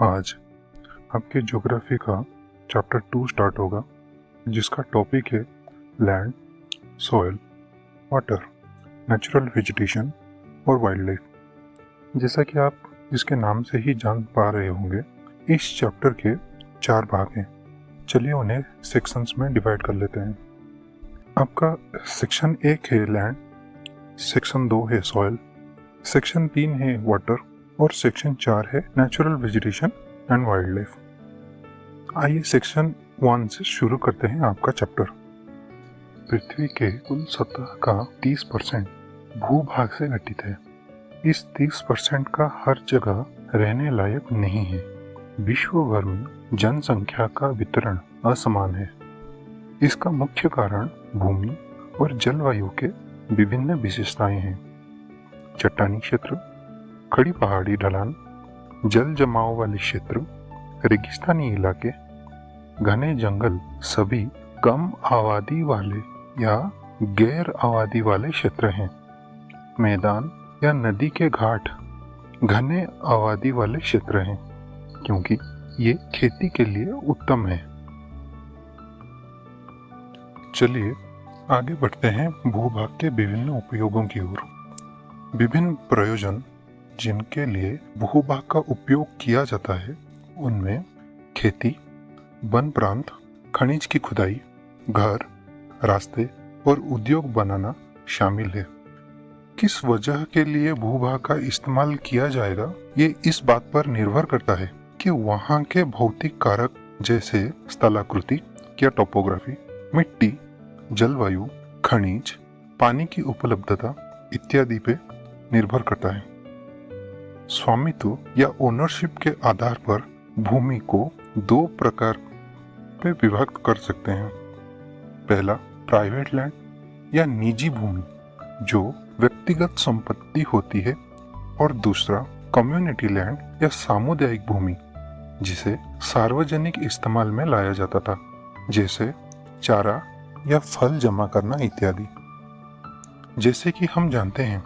आज आपके ज्योग्राफी का चैप्टर 2 स्टार्ट होगा, जिसका टॉपिक है land, soil, water, natural vegetation और वाइल्ड लाइफ। जैसा कि आप इसके नाम से ही जान पा रहे होंगे, इस चैप्टर के 4 भाग हैं। चलिए उन्हें सेक्शंस में डिवाइड कर लेते हैं। आपका सेक्शन 1 है लैंड, सेक्शन 2 है सॉइल, सेक्शन 3 है वाटर और सेक्शन 4 है natural vegetation and wild life. आइए सेक्शन 1 से शुरू करते हैं आपका चैप्टर। पृथ्वी के कुल सतह का 30% भूभाग से गठित है। इस 30% का हर जगह रहने लायक नहीं है। विश्व भर में जनसंख्या का वितरण असमान है। इसका मुख्य कारण भूमि और जलवायु के विभिन्न विशेषताएं हैं। चट्टानी क्षेत्र, खड़ी पहाड़ी ढलान, जल जमाव वाले क्षेत्र, रेगिस्तानी इलाके, घने जंगल सभी कम आबादी वाले या गैर आबादी वाले क्षेत्र हैं। मैदान या नदी के घाट घने आबादी वाले क्षेत्र हैं, क्योंकि ये खेती के लिए उत्तम है। चलिए आगे बढ़ते हैं भूभाग के विभिन्न उपयोगों की ओर। विभिन्न प्रयोजन जिनके लिए भूभाग का उपयोग किया जाता है, उनमें खेती, वन प्रांत, खनिज की खुदाई, घर, रास्ते और उद्योग बनाना शामिल है। किस वजह के लिए भूभाग का इस्तेमाल किया जाएगा, ये इस बात पर निर्भर करता है कि वहाँ के भौतिक कारक जैसे स्थलाकृति या टोपोग्राफी, मिट्टी, जलवायु, खनिज, पानी की उपलब्धता इत्यादि पे निर्भर करता है। स्वामित्व या ओनरशिप के आधार पर भूमि को 2 प्रकार पे विभक्त कर सकते हैं। पहला प्राइवेट लैंड या निजी भूमि, जो व्यक्तिगत संपत्ति होती है, और दूसरा कम्युनिटी लैंड या सामुदायिक भूमि, जिसे सार्वजनिक इस्तेमाल में लाया जाता था, जैसे चारा या फल जमा करना इत्यादि। जैसे कि हम जानते हैं,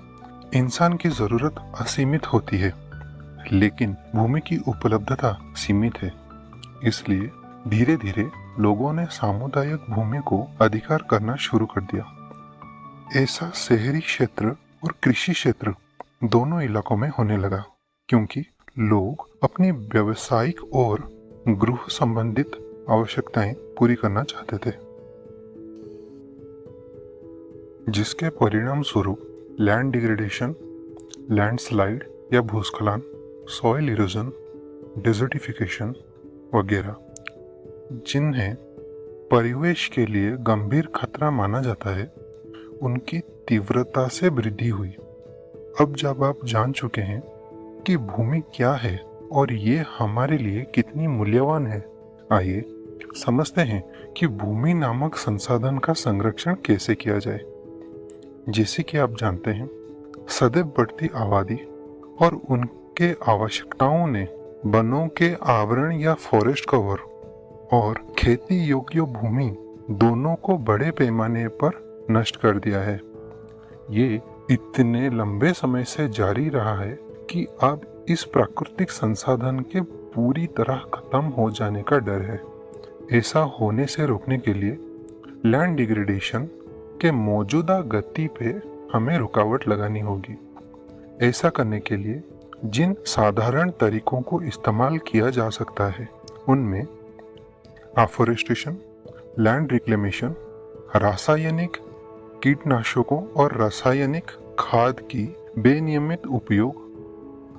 इंसान की जरूरत असीमित होती है, लेकिन भूमि की उपलब्धता सीमित है। इसलिए धीरे धीरे लोगों ने सामुदायिक भूमि को अधिकार करना शुरू कर दिया। ऐसा शहरी क्षेत्र और कृषि क्षेत्र दोनों इलाकों में होने लगा, क्योंकि लोग अपनी व्यावसायिक और गृह संबंधित आवश्यकताएं पूरी करना चाहते थे, जिसके परिणाम स्वरूप लैंड डिग्रेडेशन, लैंडस्लाइड या भूस्खलन, सॉइल इरोजन, डेजर्टिफिकेशन वगैरह, जिन्हें परिवेश के लिए गंभीर खतरा माना जाता है, उनकी तीव्रता से वृद्धि हुई। अब जब आप जान चुके हैं कि भूमि क्या है और ये हमारे लिए कितनी मूल्यवान है, आइए समझते हैं कि भूमि नामक संसाधन का संरक्षण कैसे किया जाए। जैसे कि आप जानते हैं, सदैव बढ़ती आबादी और उनके आवश्यकताओं ने वनों के आवरण या फॉरेस्ट कवर और खेती योग्य भूमि दोनों को बड़े पैमाने पर नष्ट कर दिया है। ये इतने लंबे समय से जारी रहा है कि अब इस प्राकृतिक संसाधन के पूरी तरह खत्म हो जाने का डर है। ऐसा होने से रोकने के लिए लैंड डिग्रेडेशन के मौजूदा गति पे हमें रुकावट लगानी होगी। ऐसा करने के लिए जिन साधारण तरीकों को इस्तेमाल किया जा सकता है, उनमें अफॉरेस्टेशन, लैंड रिक्लेमेशन, रासायनिक कीटनाशकों और रासायनिक खाद की बेनियमित उपयोग,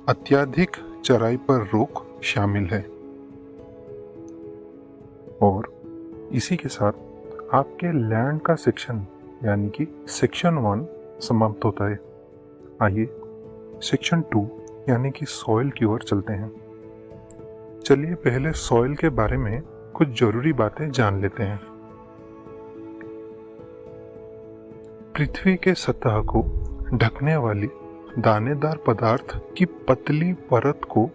अत्यधिक चराई पर रोक शामिल है। और इसी के साथ आपके लैंड का सेक्शन यानी कि सेक्शन 1 समाप्त होता है। आइए सेक्शन 2 यानी कि सॉइल की ओर चलते हैं। चलिए पहले सॉइल के बारे में कुछ जरूरी बातें जान लेते हैं। पृथ्वी के सतह को ढकने वाली दानेदार पदार्थ की पतली परत को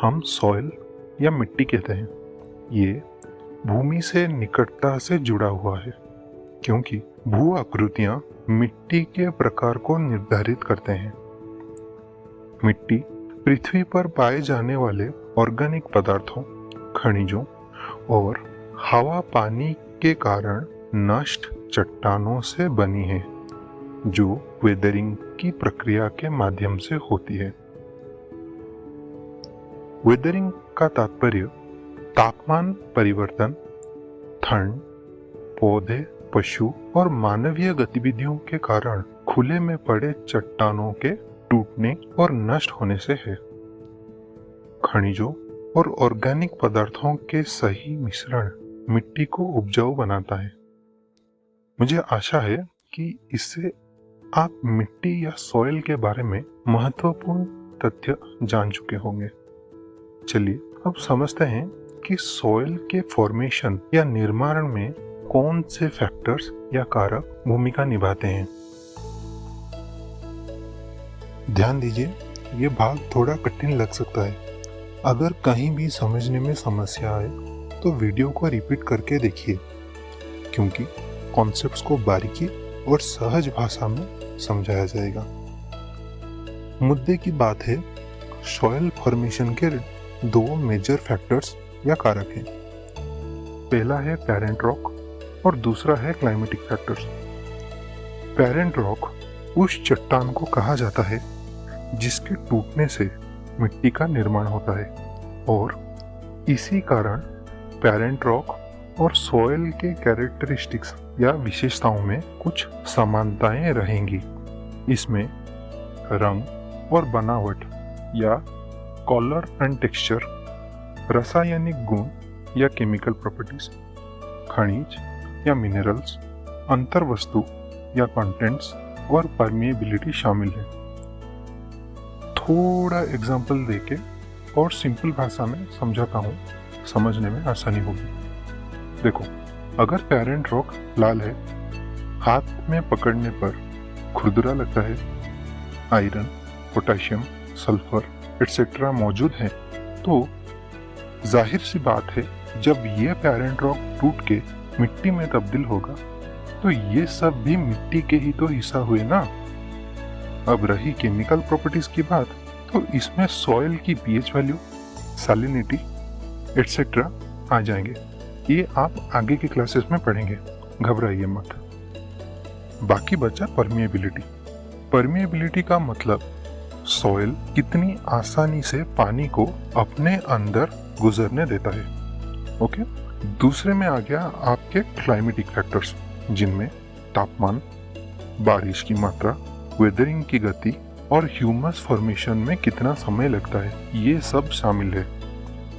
हम सॉइल या मिट्टी कहते हैं। ये भूमि से निकटता से जुड़ा हुआ है, क्योंकि भू आकृतियां मिट्टी के प्रकार को निर्धारित करते हैं। मिट्टी पृथ्वी पर पाए जाने वाले ऑर्गेनिक पदार्थों, खनिजों और हवा पानी के कारण नष्ट चट्टानों से बनी है, जो वेदरिंग की प्रक्रिया के माध्यम से होती है। वेदरिंग का तात्पर्य तापमान परिवर्तन, ठंड, पौधे, पशु और मानवीय गतिविधियों के कारण खुले में पड़े चट्टानों के टूटने और नष्ट होने से है। खनिजों और ऑर्गेनिक पदार्थों के सही मिश्रण मिट्टी को उपजाऊ बनाता है। मुझे आशा है कि इससे आप मिट्टी या सॉइल के बारे में महत्वपूर्ण तथ्य जान चुके होंगे। चलिए अब समझते हैं कि सॉइल के फॉर्मेशन या निर्माण में कौन से फैक्टर्स या कारक भूमिका निभाते हैं। ध्यान दीजिए, ये भाग थोड़ा कठिन लग सकता है। अगर कहीं भी समझने में समस्या आए तो वीडियो को रिपीट करके देखिए, क्योंकि कॉन्सेप्ट्स को बारीकी और सहज भाषा में समझाया जाएगा। मुद्दे की बात है, सॉइल फॉर्मेशन के दो मेजर फैक्टर्स या कारक हैं। पहला है पेरेंट रॉक और दूसरा है क्लाइमेटिक फैक्टर्स। पेरेंट रॉक उस चट्टान को कहा जाता है जिसके टूटने से मिट्टी का निर्माण होता है, और इसी कारण पेरेंट रॉक और सॉइल के कैरेक्टरिस्टिक्स या विशेषताओं में कुछ समानताएं रहेंगी। इसमें रंग और बनावट या कलर एंड टेक्सचर, रासायनिक गुण या केमिकल प्रॉपर्टीज, खनिज या मिनरल्स, अंतर्वस्तु या कंटेंट्स और परमिएबिलिटी शामिल है। थोड़ा एग्जाम्पल देके और सिंपल भाषा में समझाता हूँ, समझने में आसानी होगी। देखो, अगर पेरेंट रॉक लाल है, हाथ में पकड़ने पर खुरदुरा लगता है, आयरन, पोटेशियम, सल्फर एटसेट्रा मौजूद है, तो जाहिर सी बात है जब ये पेरेंट रॉक टूट के मिट्टी में तब्दील होगा तो ये सब भी मिट्टी के ही तो हिस्सा हुए ना। अब रही केमिकल प्रॉपर्टीज की बात, तो इसमें सॉइल की पीएच वैल्यू, सैलिनिटी एटसेट्रा आ जाएंगे। ये आप आगे की क्लासेस में पढ़ेंगे, घबराइए मत। बाकी बचा परमिएबिलिटी। परमिएबिलिटी का मतलब सॉइल कितनी आसानी से पानी को अपने अंदर गुजरने देता है। ओके, दूसरे में आ गया आपके क्लाइमेटिक फैक्टर्स, जिनमें तापमान, बारिश की मात्रा, वेदरिंग की गति और ह्यूमस फॉर्मेशन में कितना समय लगता है, ये सब शामिल है।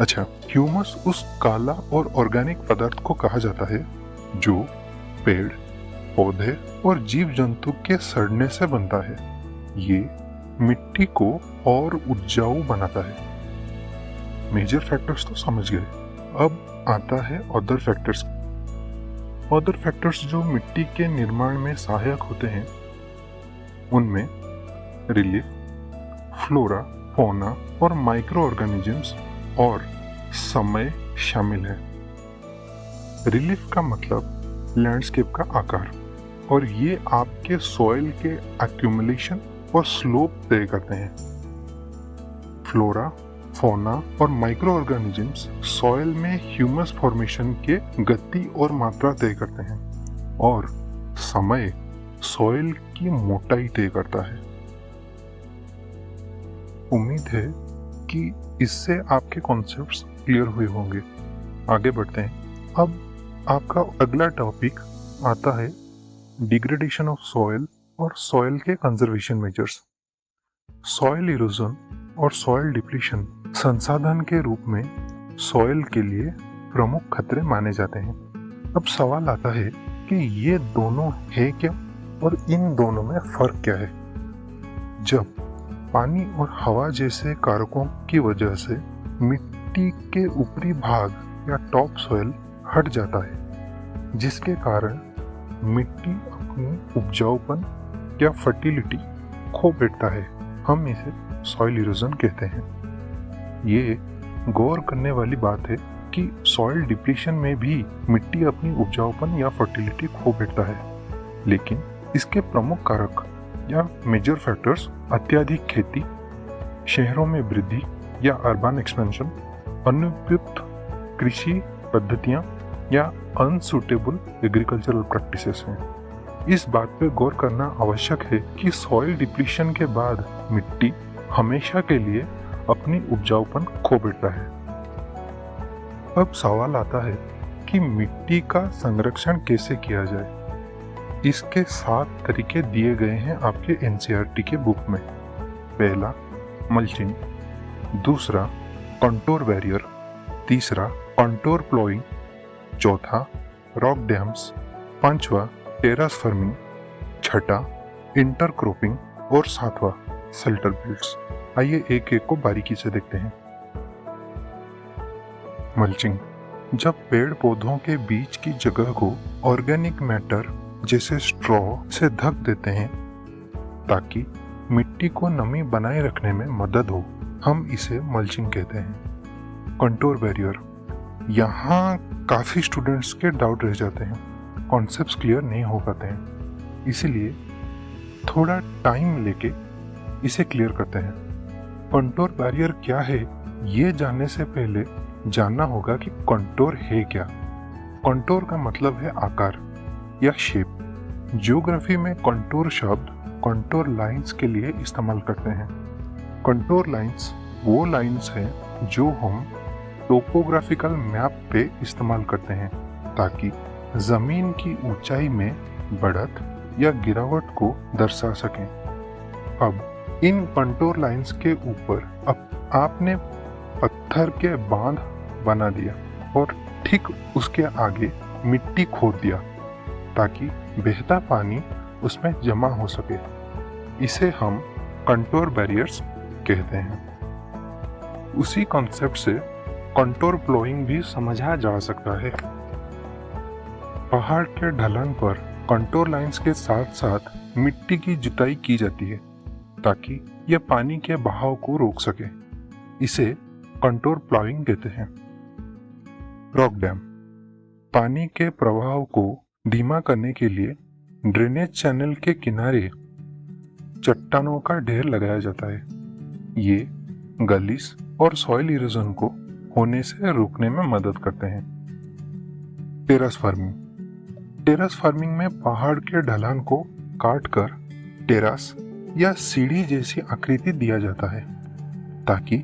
अच्छा, ह्यूमस उस काला और ऑर्गेनिक पदार्थ को कहा जाता है जो पेड़, पौधे और जीव जंतु के सड़ने से बनता है। ये मिट्टी को और उपजाऊ बनाता है। मेजर फैक्टर्स तो समझ गए, अब आता है अदर फैक्टर्स। अदर फैक्टर्स जो मिट्टी के निर्माण में सहायक होते हैं, उनमें रिलीफ, फ्लोरा, फौना और माइक्रो ऑर्गेनिजम्स और समय शामिल है। रिलीफ का मतलब लैंडस्केप का आकार, और ये आपके सॉइल के एक्यूमुलेशन और स्लोप तय करते हैं। फ्लोरा, फौना और माइक्रो ऑर्गेनिजम्स सॉइल में ह्यूमस फॉर्मेशन के गति और मात्रा तय करते हैं, और समय सॉइल की मोटाई तय करता है। उम्मीद है कि इससे आपके कॉन्सेप्ट्स क्लियर हुए होंगे। आगे बढ़ते हैं। अब आपका अगला टॉपिक आता है डिग्रेडेशन ऑफ सॉइल और सॉइल के कंजर्वेशन मेजर्स। सॉइल इरोजन और सॉइल डिप्लीशन संसाधन के रूप में सॉइल के लिए प्रमुख खतरे माने जाते हैं। अब सवाल आता है कि ये दोनों है क्या और इन दोनों में फर्क क्या है। जब पानी और हवा जैसे कारकों की वजह से मिट्टी के ऊपरी भाग या टॉप सॉइल हट जाता है, जिसके कारण मिट्टी अपनी उपजाऊपन या फर्टिलिटी खो बैठता है, हम इसे सॉइल इरोजन कहते हैं। ये गौर करने वाली बात है कि सॉइल डिप्लीशन में भी मिट्टी अपनी उपजाऊपन या फर्टिलिटी खो बैठता है, लेकिन इसके प्रमुख कारक या मेजर फैक्टर्स अत्यधिक खेती, शहरों में वृद्धि या अर्बन एक्सपेंशन, अनुपयुक्त कृषि पद्धतियां या अनसुटेबल एग्रीकल्चरल प्रैक्टिसेस हैं। इस बात पर गौर करना आवश्यक है कि सॉइल डिप्लीशन के बाद मिट्टी हमेशा के लिए अपनी उपजाऊपन खो बैठता है। अब सवाल आता है कि मिट्टी का संरक्षण कैसे किया जाए। इसके 7 तरीके दिए गए हैं आपके एनसीईआरटी के बुक में। पहला मल्चिंग, दूसरा कंटोर बैरियर, तीसरा कंटोर प्लोइंग, चौथा रॉक डैम्स, पांचवा टेरेस फार्मिंग, छठा इंटरक्रॉपिंग और सातवां शेल्टर बेल्ट्स। आइए एक एक को बारीकी से देखते हैं। मल्चिंग, जब पेड़ पौधों के बीच की जगह को ऑर्गेनिक मैटर जैसे स्ट्रॉ से ढक देते हैं ताकि मिट्टी को नमी बनाए रखने में मदद हो, हम इसे मल्चिंग कहते हैं। कंटोर बैरियर, यहाँ काफ़ी स्टूडेंट्स के डाउट रह जाते हैं, कॉन्सेप्ट्स क्लियर नहीं हो पाते हैं, इसीलिए थोड़ा टाइम लेके इसे क्लियर करते हैं। कंटोर बैरियर क्या है ये जानने से पहले जानना होगा कि कंटोर है क्या। कंटोर का मतलब है आकार या शेप। ज्योग्राफी में कंटोर शब्द कंटोर लाइंस के लिए इस्तेमाल करते हैं। कंटोर लाइंस वो लाइंस हैं जो हम टोपोग्राफिकल मैप पे इस्तेमाल करते हैं ताकि जमीन की ऊंचाई में बढ़त या गिरावट को दर्शा सकें। अब इन कंटोर लाइंस के ऊपर अब आपने पत्थर के बांध बना दिया और ठीक उसके आगे मिट्टी खोद दिया ताकि बहता पानी उसमें जमा हो सके। इसे हम कंटोर बैरियर्स कहते हैं। उसी कॉन्सेप्ट से कंटोर प्लोइंग भी समझा जा सकता है। पहाड़ के ढलान पर कंटोर लाइंस के साथ साथ मिट्टी की जुताई की जाती है ताकि यह पानी के बहाव को रोक सके। इसे कंटोर प्लाविंग कहते हैं। रॉक डैम, पानी के प्रवाह को धीमा करने के लिए ड्रेनेज चैनल के किनारे चट्टानों का ढेर लगाया जाता है। ये गलीस और सॉइल इरोजन को होने से रोकने में मदद करते हैं। टेरेस फार्मिंग, टेरेस फार्मिंग में पहाड़ के ढलान को काटकर टेरेस या सीढ़ी जैसी आकृति दिया जाता है ताकि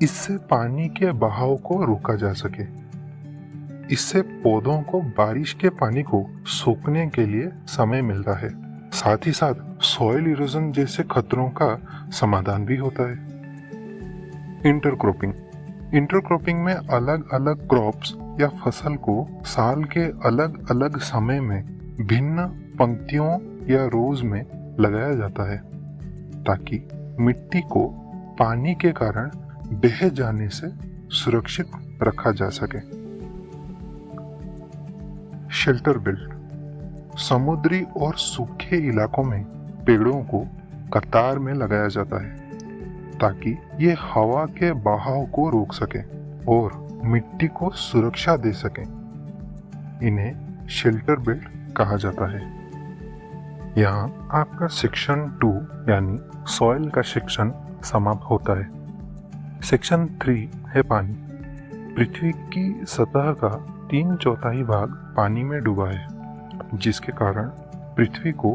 इससे पानी के बहाव को रोका जा सके। इससे पौधों को बारिश के पानी को सोखने के लिए समय मिलता है। साथ ही साथ सॉइल इरोजन जैसे खतरों का समाधान भी होता है। इंटरक्रॉपिंग, इंटरक्रॉपिंग में अलग अलग क्रॉप्स या फसल को साल के अलग अलग समय में भिन्न पंक्तियों या रोज में लगाया जाता है ताकि मिट्टी को पानी के कारण बह जाने से सुरक्षित रखा जा सके। शेल्टर बेल्ट, समुद्री और सूखे इलाकों में पेड़ों को कतार में लगाया जाता है ताकि ये हवा के बहाव को रोक सके और मिट्टी को सुरक्षा दे सके। इन्हें शेल्टर बेल्ट कहा जाता है। यहाँ आपका सेक्शन 2 यानी सॉइल का सेक्शन समाप्त होता है। सेक्शन 3 है पानी। पृथ्वी की सतह का 3/4 भाग पानी में डूबा है, जिसके कारण पृथ्वी को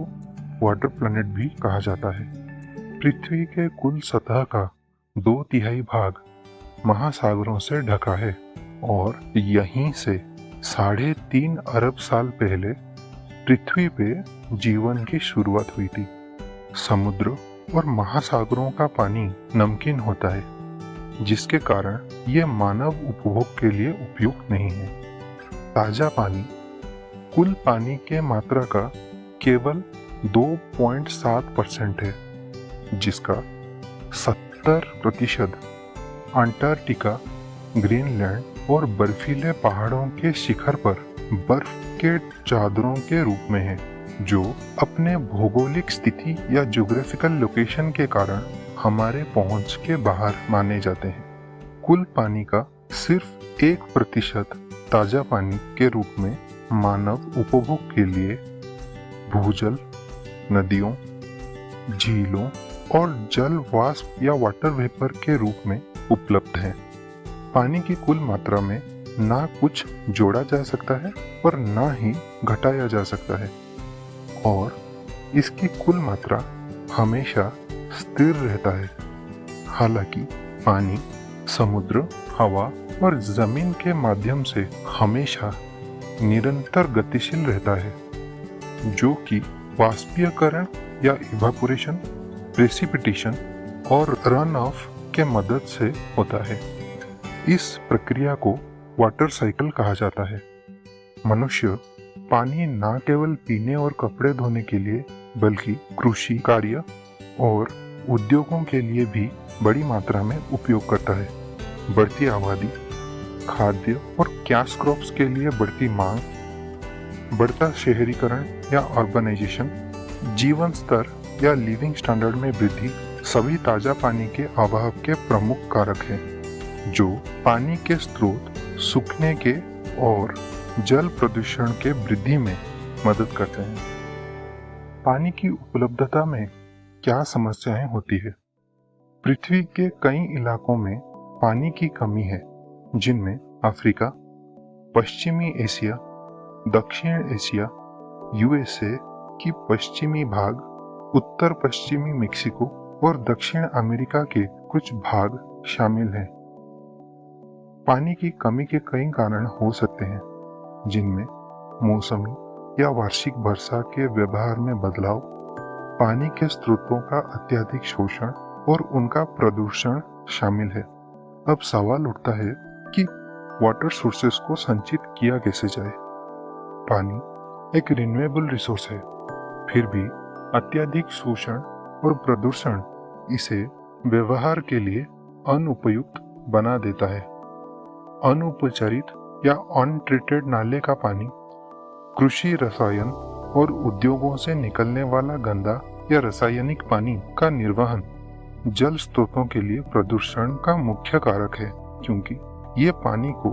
वाटर प्लैनेट भी कहा जाता है। पृथ्वी के कुल सतह का 2/3 भाग महासागरों से ढका है और यहीं से 3.5 अरब साल पहले पृथ्वी पे जीवन की शुरुआत हुई थी। समुद्र और महासागरों का पानी नमकीन होता है, जिसके कारण यह मानव उपभोग के लिए उपयुक्त नहीं है। ताजा पानी कुल पानी के मात्रा का केवल 2.7% है, जिसका 70% अंटार्कटिका, ग्रीनलैंड और बर्फीले पहाड़ों के शिखर पर बर्फ के चादरों के रूप में है, जो अपने भौगोलिक स्थिति या ज्योग्राफिकल लोकेशन के कारण हमारे पहुंच के बाहर माने जाते हैं। कुल पानी का सिर्फ 1% ताजा पानी के रूप में मानव उपभोग के लिए भूजल, नदियों, झीलों और जल वाष्प या वाटर वेपर के रूप में उपलब्ध है। पानी की कुल मात्रा में ना कुछ जोड़ा जा सकता है और ना ही घटाया जा सकता है और इसकी कुल मात्रा हमेशा स्थिर रहता है। हालांकि पानी समुद्र, हवा और जमीन के माध्यम से हमेशा निरंतर गतिशील रहता है, जो कि वाष्पीयकरण या इवापोरेशन, प्रेसिपिटेशन और रन ऑफ के मदद से होता है। इस प्रक्रिया को वाटर साइकिल कहा जाता है। मनुष्य पानी न केवल पीने और कपड़े धोने के लिए बल्कि कृषि कार्य और उद्योगों के लिए भी बड़ी मात्रा में उपयोग करता है। बढ़ती आबादी, खाद्य और कैश क्रॉप्स के लिए बढ़ती मांग, बढ़ता शहरीकरण या अर्बनाइजेशन, जीवन स्तर या लिविंग स्टैंडर्ड में वृद्धि सभी ताजा पानी के अभाव के प्रमुख कारक हैं, जो पानी के स्रोत सूखने के और जल प्रदूषण के वृद्धि में मदद करते हैं। पानी की उपलब्धता में क्या समस्याएं होती है? पृथ्वी के कई इलाकों में पानी की कमी है, जिनमें अफ्रीका, पश्चिमी एशिया, दक्षिण एशिया, यूएसए की पश्चिमी भाग, उत्तर पश्चिमी मेक्सिको और दक्षिण अमेरिका के कुछ भाग शामिल हैं। पानी की कमी के कई कारण हो सकते हैं, जिनमें मौसमी या वार्षिक वर्षा के व्यवहार में बदलाव, पानी के स्रोतों का अत्यधिक शोषण और उनका प्रदूषण शामिल है। अब सवाल उठता है कि वाटर सोर्सेस को संचित किया कैसे जाए? पानी एक रिन्यूएबल रिसोर्स है, फिर भी अत्यधिक शोषण और प्रदूषण इसे व्यवहार के लिए अनुपयुक्त बना देता है। अनुपचारित या अनट्रीटेड नाले का पानी, कृषि रसायन और उद्योगों से निकलने वाला गंदा या रासायनिक पानी का निर्वहन जल स्रोतों के लिए प्रदूषण का मुख्य कारक है, क्योंकि ये पानी को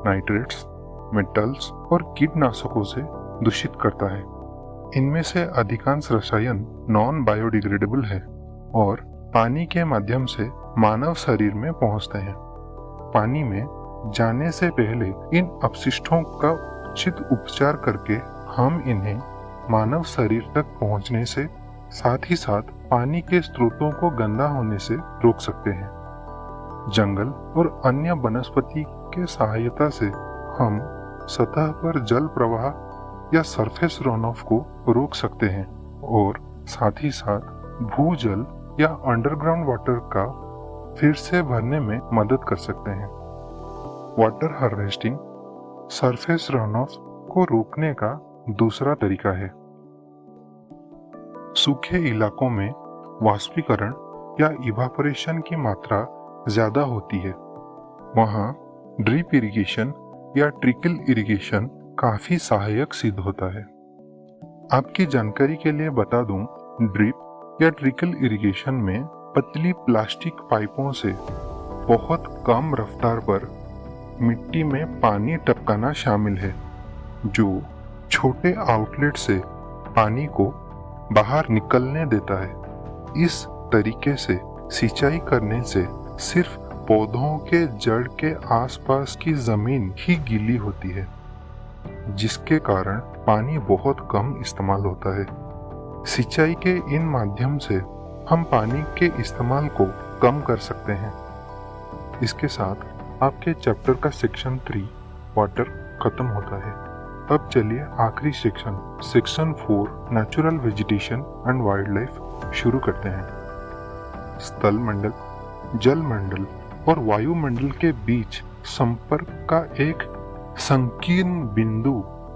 नाइट्रेट्स, मेटल्स और कीटनाशकों से दूषित करता है। इनमें से अधिकांश रसायन नॉन बायोडिग्रेडेबल है और पानी के माध्यम से मानव शरीर में पहुंचते हैं। पानी में जाने से पहले इन अपशिष्टों का उचित उपचार करके हम इन्हें मानव शरीर तक पहुंचने से साथ ही साथ पानी के स्रोतों को गंदा होने से रोक सकते हैं। जंगल और अन्य वनस्पति के सहायता से हम सतह पर जल प्रवाह या सरफेस रन ऑफ को रोक सकते हैं और साथ ही साथ भूजल या अंडरग्राउंड वाटर का फिर से भरने में मदद कर सकते हैं। Water harvesting surface run of को रोकने का दूसरा तरीका है। सूखे इलाकों में वाष्पीकरण या इवापोरेशन की मात्रा ज्यादा होती है। वहाँ ड्रिप इरिगेशन या ट्रिकल इरिगेशन काफी सहायक सिद्ध होता है। आपकी जानकारी के लिए बता दूं, ड्रिप या ट्रिकल इरिगेशन में पतली प्लास्टिक पाइपों से बहुत कम रफ्तार पर मिट्टी में पानी टपकाना शामिल है, जो छोटे आउटलेट से पानी को बाहर निकलने देता है। इस तरीके से सिंचाई करने से सिर्फ पौधों के जड़ के आसपास की जमीन ही गीली होती है, जिसके कारण पानी बहुत कम इस्तेमाल होता है। सिंचाई के इन माध्यम से हम पानी के इस्तेमाल को कम कर सकते हैं। इसके साथ आपके चैप्टर का सेक्शन 3 वाटर खत्म होता है। अब चलिए आखिरी section 4 natural vegetation and wild life शुरू करते हैं। स्थल मंडल, जल मंडल और वायुमंडल के बीच संपर्क का एक संकीर्ण बिंदु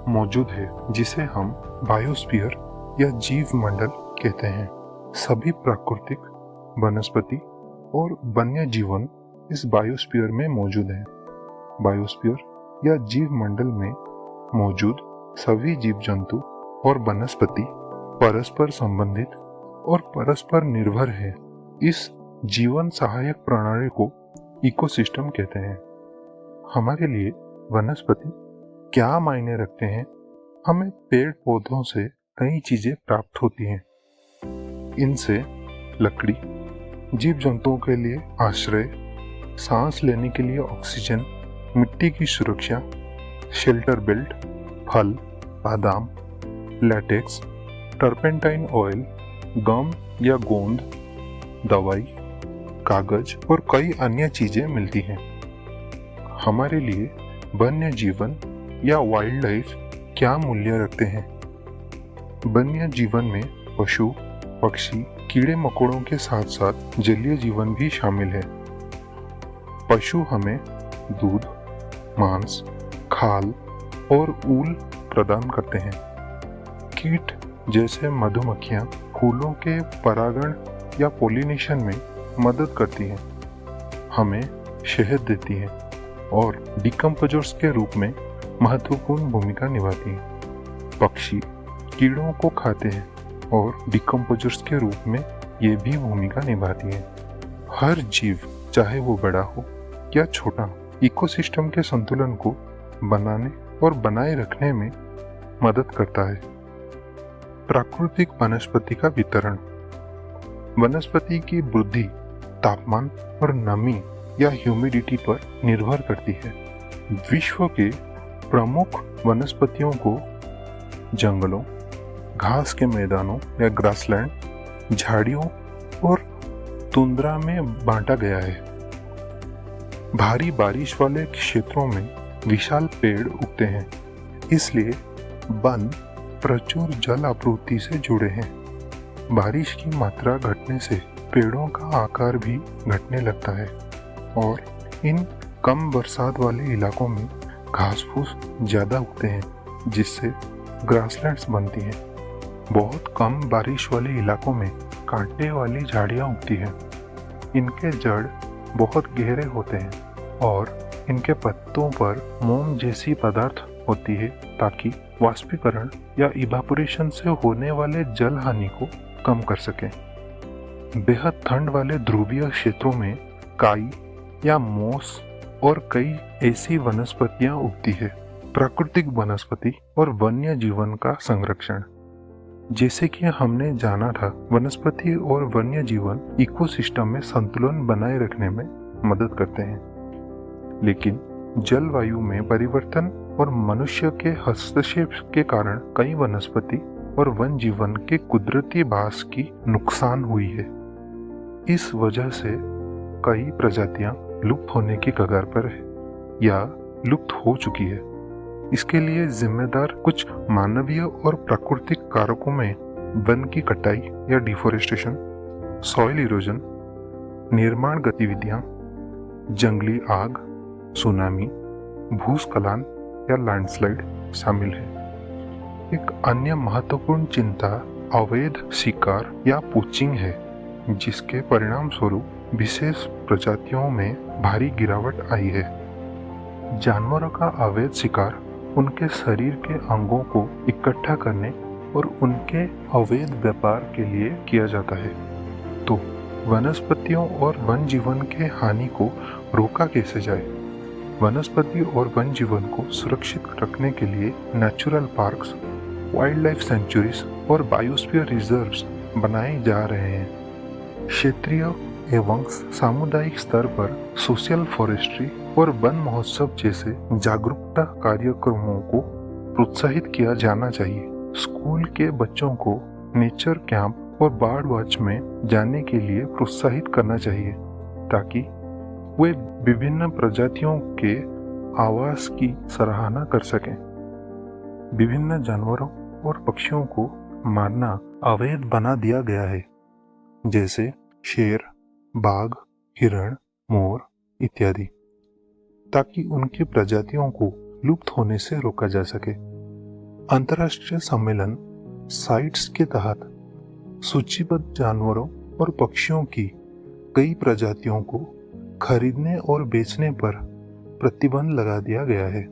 मौजूद है, जिसे हम बायोस्फीयर या जीव मंडल कहते हैं। सभी प्राकृतिक, वनस्पति और वन्य जीवन इस बायोस्फीयर में मौजूद है। बायोस्फीयर या जीव मंडल में मौजूद सभी जीव जंतु और वनस्पति परस्पर संबंधित और परस्पर निर्भर है। इस जीवन सहायक प्रणाली को इकोसिस्टम कहते हैं। हमारे लिए वनस्पति क्या मायने रखते हैं? हमें पेड़ पौधों से नई चीजें प्राप्त होती हैं। इनसे लकड़ी, जीव जंतुओं के लिए आश्रय, सांस लेने के लिए ऑक्सीजन, मिट्टी की सुरक्षा, शेल्टर बेल्ट, फल, बादाम, लैटेक्स, टर्पेंटाइन ऑयल, गम या गोंद, दवाई, कागज और कई अन्य चीजें मिलती हैं। हमारे लिए वन्य जीवन या वाइल्ड लाइफ क्या मूल्य रखते हैं? वन्य जीवन में पशु, पक्षी, कीड़े मकोड़ों के साथ साथ जलीय जीवन भी शामिल है। पशु हमें दूध, मांस, खाल और ऊल प्रदान करते हैं। कीट जैसे मधुमक्खियां फूलों के परागण या पोलिनेशन में मदद करती हैं, हमें शहद देती हैं और डिकम्पोजर्स के रूप में महत्वपूर्ण भूमिका निभाती हैं। पक्षी कीड़ों को खाते हैं और डिकम्पोजर्स के रूप में ये भी भूमिका निभाती हैं। हर जीव, चाहे वो बड़ा हो या छोटा, इकोसिस्टम के संतुलन को बनाने और बनाए रखने में मदद करता है। प्राकृतिक वनस्पति का वितरण। वनस्पति की वृद्धि तापमान और नमी या ह्यूमिडिटी पर निर्भर करती है। विश्व के प्रमुख वनस्पतियों को जंगलों, घास के मैदानों या ग्रासलैंड, झाड़ियों और तुंद्रा में बांटा गया है। भारी बारिश वाले क्षेत्रों में विशाल पेड़ उगते हैं, इसलिए वन प्रचुर जल आपूर्ति से जुड़े हैं। बारिश की मात्रा घटने से पेड़ों का आकार भी घटने लगता है और इन कम बरसात वाले इलाकों में घास फूस ज्यादा उगते हैं, जिससे ग्रासलैंड्स बनती हैं। बहुत कम बारिश वाले इलाकों में कांटे वाली झाड़ियां उगती हैं। इनके जड़ बहुत गहरे होते हैं और इनके पत्तों पर मोम जैसी पदार्थ होती है ताकि वाष्पीकरण या इवापोरेशन से होने वाले जल हानि को कम कर सकें। बेहद ठंड वाले ध्रुवीय क्षेत्रों में काई या मोस और कई ऐसी वनस्पतियां उगती है। प्राकृतिक वनस्पति और वन्य जीवन का संरक्षण। जैसे कि हमने जाना था, वनस्पति और वन्य जीवन इकोसिस्टम में संतुलन बनाए रखने में मदद करते हैं, लेकिन जलवायु में परिवर्तन और मनुष्य के हस्तक्षेप के कारण कई वनस्पति और वन जीवन के कुदरती बास की नुकसान हुई है। इस वजह से कई प्रजातियां लुप्त होने की कगार पर है या लुप्त हो चुकी है। इसके लिए जिम्मेदार कुछ मानवीय और प्राकृतिक कारकों में वन की कटाई या डिफोरेस्टेशन, सॉइल इरोजन, निर्माण गतिविधियां, जंगली आग, सुनामी, भूस्खलन या लैंडस्लाइड शामिल है। एक अन्य महत्वपूर्ण चिंता अवैध शिकार या पोचिंग है, जिसके परिणाम स्वरूप विशेष प्रजातियों में भारी गिरावट आई है। जानवरों का अवैध शिकार उनके शरीर के अंगों को इकट्ठा करने और उनके अवैध व्यापार के लिए किया जाता है। तो वनस्पतियों और वन जीवन के हानि को रोका कैसे जाए? वनस्पति और वन जीवन को सुरक्षित रखने के लिए natural parks, wild life sanctuaries और बायोस्फीयर रिजर्व्स बनाए जा रहे हैं। क्षेत्रीय एवं सामुदायिक स्तर पर सोशल फॉरेस्ट्री और वन महोत्सव जैसे जागरूकता कार्यक्रमों को प्रोत्साहित किया जाना चाहिए। स्कूल के बच्चों को नेचर कैंप और बर्ड वॉच में जाने के लिए प्रोत्साहित करना चाहिए, ताकि वे विभिन्न प्रजातियों के आवास की सराहना कर सकें। विभिन्न जानवरों और पक्षियों को मारना अवैध बना दिया गया है, जैसे शेर, बाघ, हिरण, मोर इत्यादि, ताकि उनकी प्रजातियों को लुप्त होने से रोका जा सके। अंतर्राष्ट्रीय सम्मेलन साइट्स के तहत सूचीबद्ध जानवरों और पक्षियों की कई प्रजातियों को खरीदने और बेचने पर प्रतिबंध लगा दिया गया है।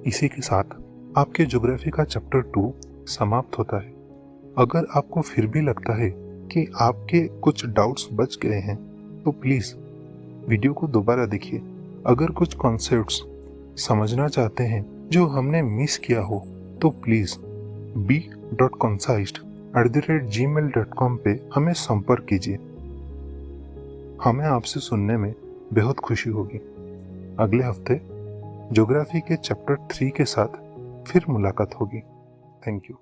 इसी के साथ आपके ज्योग्राफी का चैप्टर 2 समाप्त होता है। अगर आपको फिर भी लगता है कि आपके कुछ डाउट्स बच गए हैं, तो प्लीज़ वीडियो को दोबारा देखिए। अगर कुछ कॉन्सेप्ट्स समझना चाहते हैं जो हमने मिस किया हो, तो प्लीज़ बी geography.concise@gmail.com पे हमें संपर्क कीजिए। हमें आपसे सुनने में बेहद खुशी होगी। अगले हफ्ते ज्योग्राफी के चैप्टर 3 के साथ फिर मुलाकात होगी। Thank you.